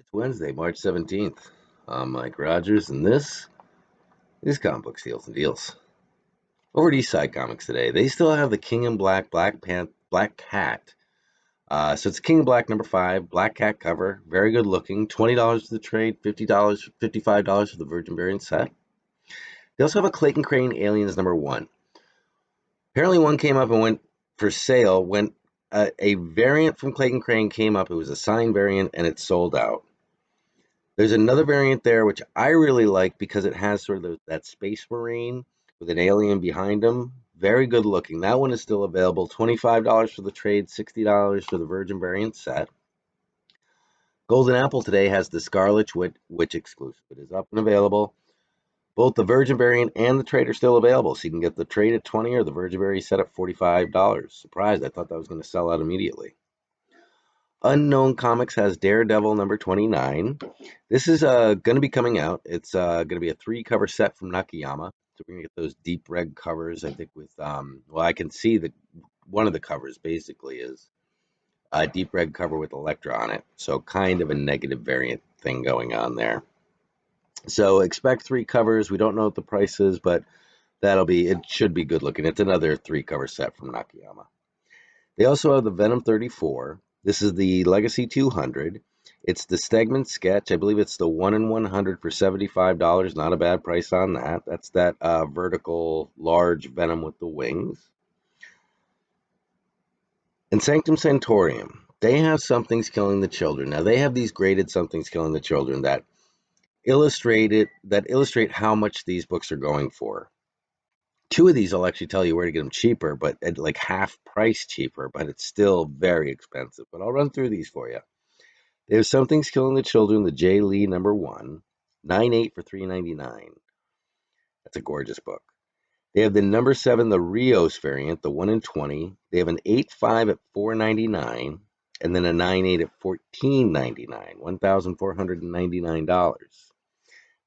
It's Wednesday, March 17th. I'm Mike Rogers, and this is Comic Book Steals and Deals. Over at Eastside Comics today, they still have the King in Black Black Cat. So it's King in Black #5, Black Cat cover, very good looking. $20 for the trade, $55 for the Virgin variant set. They also have a Clayton Crane Aliens #1. Apparently, one came up and went for sale. When a variant from Clayton Crane came up, it was a signed variant, and it sold out. There's another variant there which I really like because it has sort of that Space Marine with an alien behind him. Very good looking. That one is still available. $25 for the trade, $60 for the Virgin variant set. Golden Apple today has the Scarlet Witch exclusive. It is up and available. Both the Virgin variant and the trade are still available, so you can get the trade at $20 or the Virgin variant set at $45. Surprised, I thought that was going to sell out immediately. Unknown Comics has Daredevil #29. This is going to be coming out. It's going to be a 3-cover set from Nakayama. So we're going to get those deep red covers, I think, with, well, I can see that one of the covers basically is a deep red cover with Elektra on it. So kind of a negative variant thing going on there. So expect 3 covers. We don't know what the price is, but it should be good looking. It's another 3-cover set from Nakayama. They also have the Venom 34. This is the Legacy 200. It's the Stegman sketch. I believe it's the 1 in 100 for $75. Not a bad price on that. That's that vertical large Venom with the wings. And Sanctum Sanctorium. They have Something's Killing the Children. Now, they have these graded Something's Killing the Children that illustrate how much these books are going for. 2 of these will actually tell you where to get them cheaper, but at like half price cheaper, but it's still very expensive. But I'll run through these for you. There's Something's Killing the Children, the J. Lee #1, 9.8 for $3.99. That's a gorgeous book. They have the #7, the Rios variant, the 1 in 20. They have an 8.5 at $4.99, and then a 9.8 at $14.99, $1,499.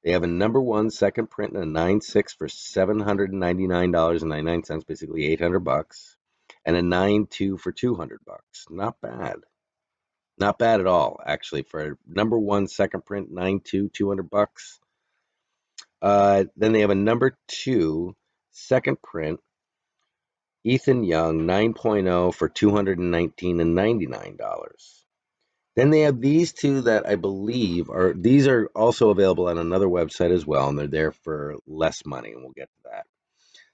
They have a #1 second print and a 9.6 for $799.99, basically $800, and a 9.2 for $200. Not bad. Not bad at all, actually, for a #1 second print, 9.2, $200. Then they have a #2 second print, Ethan Young, 9.0 for $219.99. Then they have these 2 that I believe these are also available on another website as well, and they're there for less money, and we'll get to that.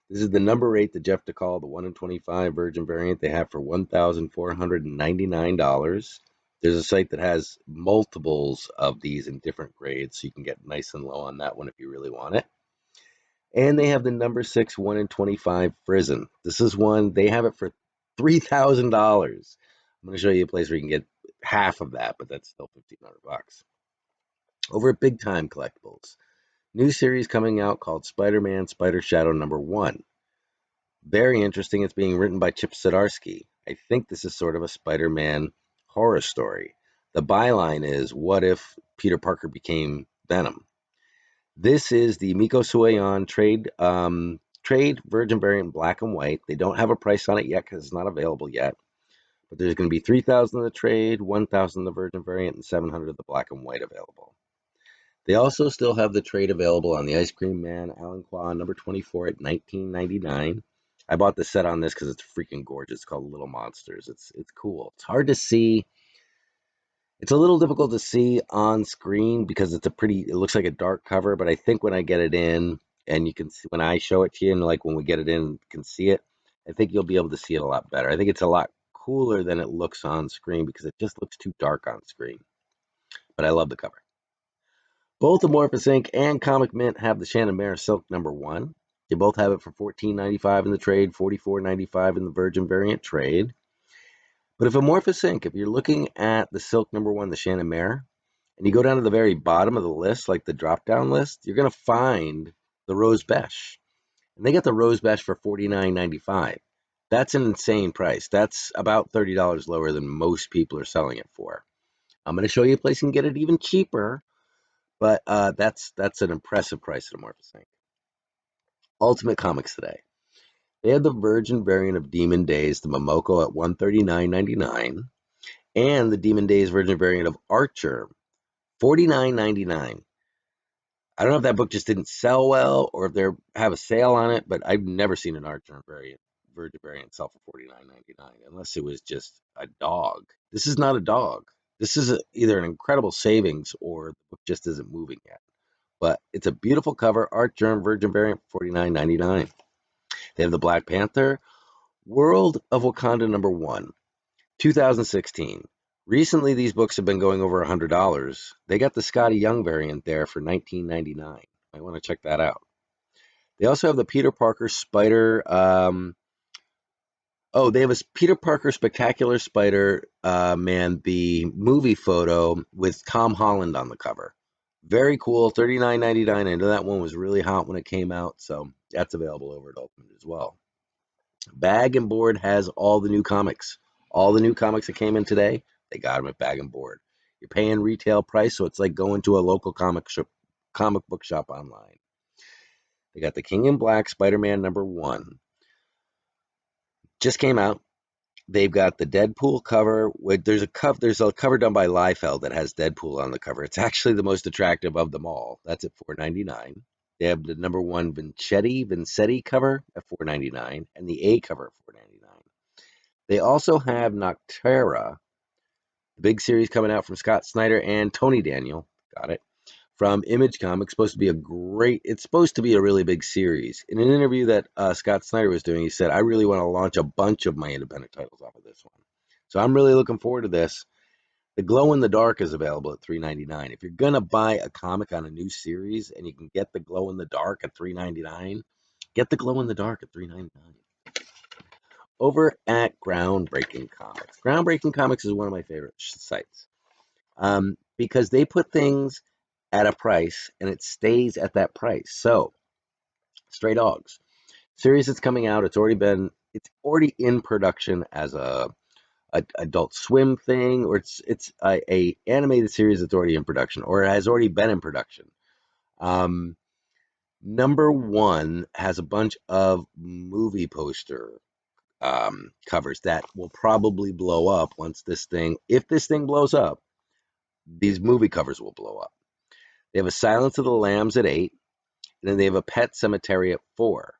This is the #8, the Jeff DeCall, the 1 in 25 Virgin variant they have for $1,499. There's a site that has multiples of these in different grades, so you can get nice and low on that one if you really want it. And they have the #6 1 in 25 Frizzen. This is one, they have it for $3,000. I'm going to show you a place where you can get half of that, but that's still $1,500. Over at Big Time Collectibles, new series coming out called Spider-Man Spider Shadow #1. Very interesting. It's being written by Chip Zdarsky. I think this is sort of a Spider-Man horror story. The byline is, what if Peter Parker became Venom? This is the Miko Sueyon trade Virgin variant black and white. They don't have a price on it yet because it's not available yet. But there's going to be 3,000 in the trade, 1,000 in the Virgin variant, and 700 of the black and white available. They also still have the trade available on the Ice Cream Man Alan Claw #24 at $19.99. I bought the set on this because it's freaking gorgeous. It's called Little Monsters. It's cool. It's hard to see. It's a little difficult to see on screen because it looks like a dark cover, but I think when I get it in and you can see, when I show it to you and like when we get it in and can see it, I think you'll be able to see it a lot better. I think it's a lot cooler than it looks on screen because it just looks too dark on screen. But I love the cover. Both Amorphous Inc. and Comic Mint have the Shannon Mare Silk #1. They both have it for $14.95 in the trade, $44.95 in the Virgin variant trade. But if Amorphous Inc., if you're looking at the Silk #1, the Shannon Mare, and you go down to the very bottom of the list, like the drop-down list, you're going to find the Rose Besh. And they get the Rose Besh for $49.95. That's an insane price. That's about $30 lower than most people are selling it for. I'm going to show you a place you can get it even cheaper, but that's an impressive price at Amorphous Inc. Ultimate Comics today. They had the Virgin variant of Demon Days, the Momoko at $139.99, and the Demon Days Virgin variant of Archer $49.99. I don't know if that book just didn't sell well or if they have a sale on it, but I've never seen an art germ variant, Virgin variant sell for $49.99 unless it was just a dog. This is not a dog. This is either an incredible savings or the book just isn't moving yet. But it's a beautiful cover, art germ Virgin variant, $49.99. They have the Black Panther, World of Wakanda #1, 2016. Recently, these books have been going over $100. They got the Scotty Young variant there for $19.99. I want to check that out. They also have the Peter Parker Spider. They have a Peter Parker Spectacular Spider Man, the movie photo with Tom Holland on the cover. Very cool, $39.99. I know that one was really hot when it came out, so that's available over at Ultimate as well. Bag and Board has all the new comics. All the new comics that came in today, they got them at Bag and Board. You're paying retail price, so it's like going to a local comic book shop online. They got the King in Black Spider-Man #1. Just came out. They've got the Deadpool cover. There's a cover done by Liefeld that has Deadpool on the cover. It's actually the most attractive of them all. That's at $4.99. They have the #1 Vincetti cover at $4.99 and the A cover at $4.99. They also have Noctera, the big series coming out from Scott Snyder and Tony Daniel. Got it. From Image Comics, it's supposed to be a really big series. In an interview that Scott Snyder was doing, he said, I really want to launch a bunch of my independent titles off of this one. So I'm really looking forward to this. The Glow in the Dark is available at $3.99. If you're going to buy a comic on a new series and you can get the Glow in the Dark at $3.99, get the Glow in the Dark at $3.99. Over at Groundbreaking Comics. Groundbreaking Comics is one of my favorite sites because they put things at a price and it stays at that price. So, Stray Dogs series that's coming out. It's already in production as a Adult Swim thing, or it's a animated series that's already in production, or it has already been in production. #1 has a bunch of movie poster covers that will probably blow up if this thing blows up, these movie covers will blow up. They have a Silence of the Lambs at 8, and then they have a Pet Cemetery at 4.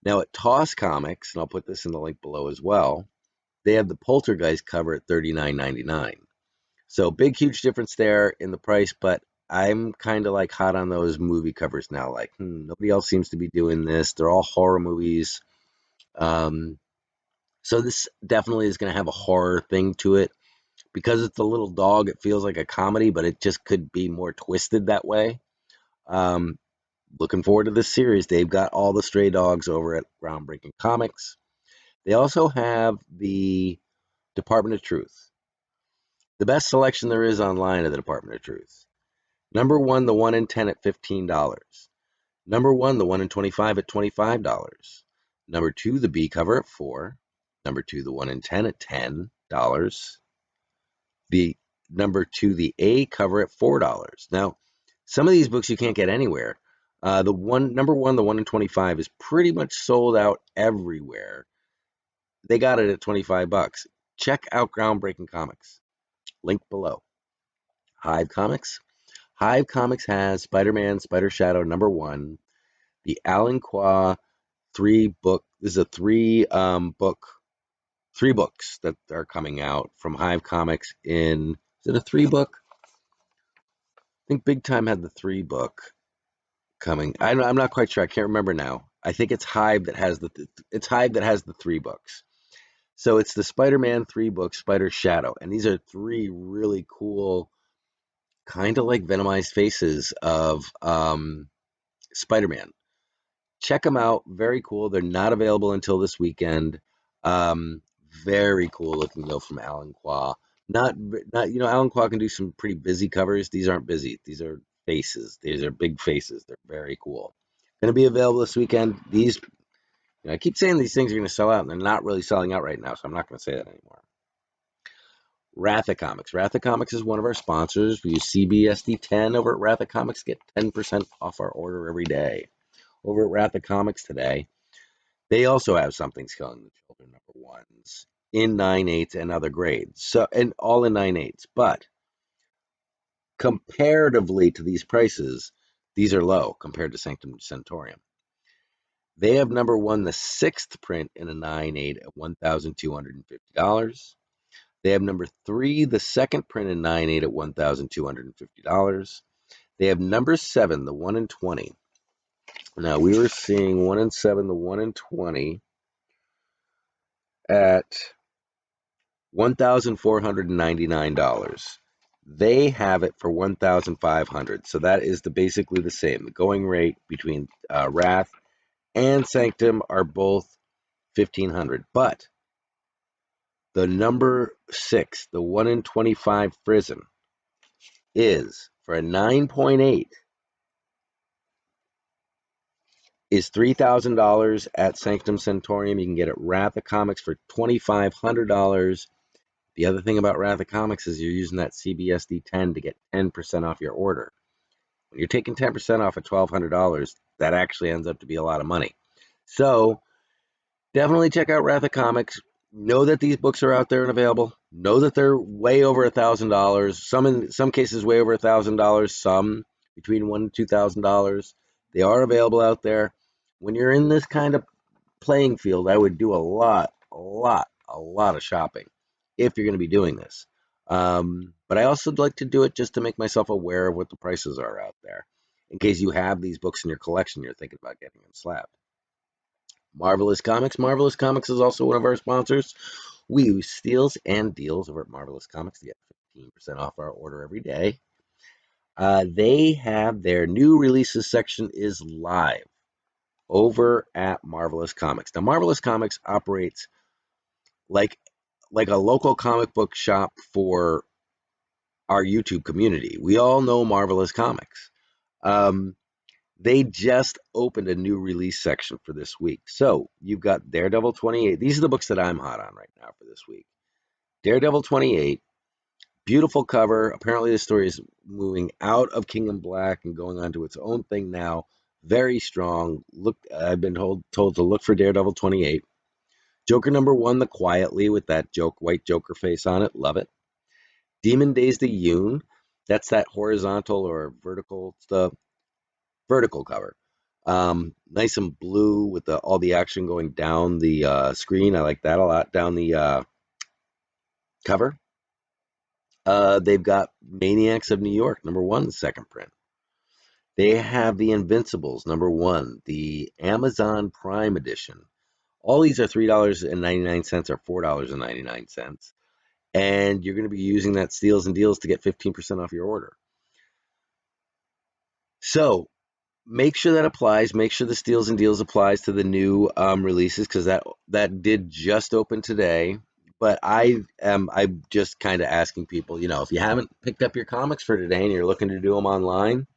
Now at Toss Comics, and I'll put this in the link below as well, they have the Poltergeist cover at $39.99. So big, huge difference there in the price, but I'm kind of like hot on those movie covers now. Like, nobody else seems to be doing this. They're all horror movies. So this definitely is going to have a horror thing to it. Because it's a little dog, it feels like a comedy, but it just could be more twisted that way. Looking forward to this series. They've got all the Stray Dogs over at Groundbreaking Comics. They also have the Department of Truth. The best selection there is online of the Department of Truth. #1, the 1 in 10 at $15. #1, the 1 in 25 at $25. #2, the B cover at $4. #2, the 1 in 10 at $10. The #2, the A cover at $4. Now, some of these books you can't get anywhere. #1, the 1 in 25 is pretty much sold out everywhere. They got it at $25. Check out Groundbreaking Comics. Link below. Hive Comics. Hive Comics has Spider-Man, Spider Shadow #1, the Alan Qua 3-book. This is a three books that are coming out from Hive Comics is it a 3-book? I think Big Time had the 3-book coming. I'm not quite sure. I can't remember now. I think it's Hive that has the 3 books. So it's the Spider-Man 3-book, Spider Shadow, and these are 3 really cool, kind of like Venomized faces of Spider-Man. Check them out. Very cool. They're not available until this weekend. Very cool looking though from Alan Qua. Not Alan Qua can do some pretty busy covers. These aren't busy. These are faces. These are big faces. They're very cool. Going to be available this weekend. I keep saying these things are going to sell out, and they're not really selling out right now, so I'm not going to say that anymore. Ratha Comics. Ratha Comics is one of our sponsors. We use CBSD10 over at Ratha Comics. Get 10% off our order every day. Over at Ratha Comics today, they also have Something's Killing the Children #1s in 9/8 and other grades. So, and all in 9/8. But comparatively to these prices, these are low compared to Sanctum Centurium. They have number one, the sixth print in a 9.8 at $1,250. They have number three, the second print in 9.8 at $1,250. They have number seven, the 1 in 20. Now, we were seeing 1 in 7, the 1 in 20 at $1,499. They have it for $1,500. So that is basically the same. The going rate between Wrath and Sanctum are both $1,500. But the number 6, the 1 in 25 Frizzen, is for a 9.8 is $3,000 at Sanctum Centurium. You can get it Wrath of Comics for $2,500. The other thing about Wrath of Comics is you're using that CBSD 10 to get 10% off your order. When you're taking 10% off at $1,200, that actually ends up to be a lot of money. So definitely check out Wrath of Comics. Know that these books are out there and available. Know that they're way over $1,000. Some in some cases way over $1,000. Some between $1,000 and $2,000. They are available out there. When you're in this kind of playing field, I would do a lot of shopping if you're going to be doing this. But I also like to do it just to make myself aware of what the prices are out there, in case you have these books in your collection, you're thinking about getting them slabbed. Marvelous Comics. Marvelous Comics is also one of our sponsors. We use steals and deals over at Marvelous Comics to get 15% off our order every day. They have their new releases section is live over at Marvelous Comics. Now, Marvelous Comics operates like a local comic book shop for our YouTube community. We all know Marvelous Comics. They just opened a new release section for this week. So you've got Daredevil 28. These are the books that I'm hot on right now for this week. Daredevil 28, beautiful cover. Apparently the story is moving out of Kingdom Black and going on to its own thing now. Very strong. I've been told to look for Daredevil 28. Joker number 1, The Quietly, with that white Joker face on it. Love it. Demon Days the Yoon. That's that horizontal or vertical stuff. Vertical cover. Nice and blue with all the action going down the screen. I like that a lot. Down the cover. They've got Maniacs of New York, number 1, the second print. They have the Invincibles, number 1, the Amazon Prime edition. All these are $3.99 or $4.99. And you're going to be using that Steals and Deals to get 15% off your order. So make sure that applies. Make sure the Steals and Deals applies to the new releases, because that did just open today. But I'm just kind of asking people, if you haven't picked up your comics for today and you're looking to do them online,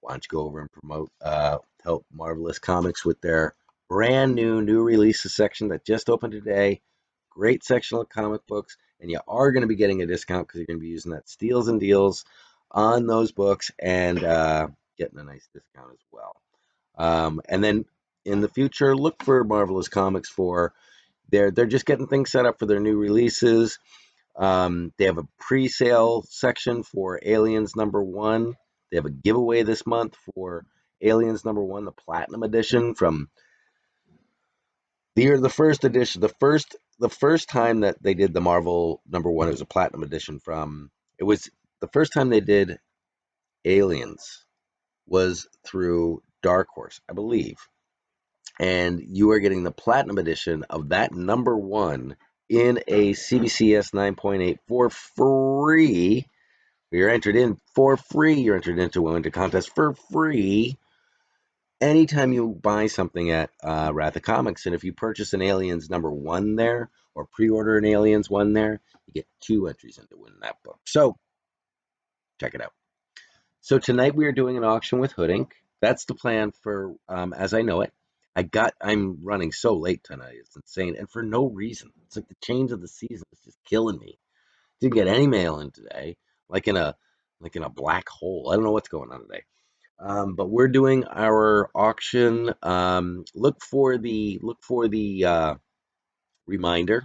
why don't you go over and help Marvelous Comics with their brand new releases section that just opened today. Great section of comic books, and you are going to be getting a discount because you're going to be using that Steals and Deals on those books and getting a nice discount as well. And then in the future, look for Marvelous Comics for they're just getting things set up for their new releases. They have a pre-sale section for Aliens number 1. They have a giveaway this month for Aliens number 1, the Platinum Edition from the first edition. The first time that they did the Marvel number 1, it was a Platinum Edition from. It was the first time they did Aliens was through Dark Horse, I believe. And you are getting the Platinum Edition of that number 1 in a CBCS 9.8 for free. You're entered in for free. You're entered into a winter contest for free anytime you buy something at Wrath of Comics. And if you purchase an Aliens number 1 there, or pre-order an Aliens 1 there, you get 2 entries into winning that book. So check it out. So tonight we are doing an auction with Hood Inc. That's the plan for As I Know It. I'm running so late tonight. It's insane. And for no reason. It's like the change of the season is just killing me. Didn't get any mail in today. Like in a black hole. I don't know what's going on today. But we're doing our auction. Look for the reminder.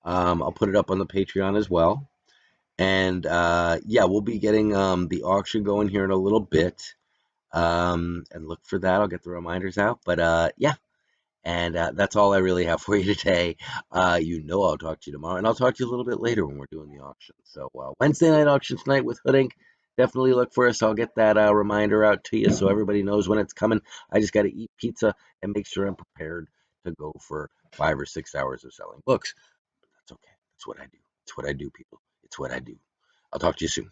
I'll put it up on the Patreon as well. And yeah, we'll be getting the auction going here in a little bit. And look for that. I'll get the reminders out. But yeah, and that's all I really have for you today. I'll talk to you tomorrow, and I'll talk to you a little bit later when we're doing the auction. So Wednesday night auction tonight with Hood Inc. Definitely look for us. I'll get that reminder out to you so everybody knows when it's coming. I just got to eat pizza and make sure I'm prepared to go for 5 or 6 hours of selling books. But that's okay. That's what I do. It's what I do, people. It's what I do. I'll talk to you soon.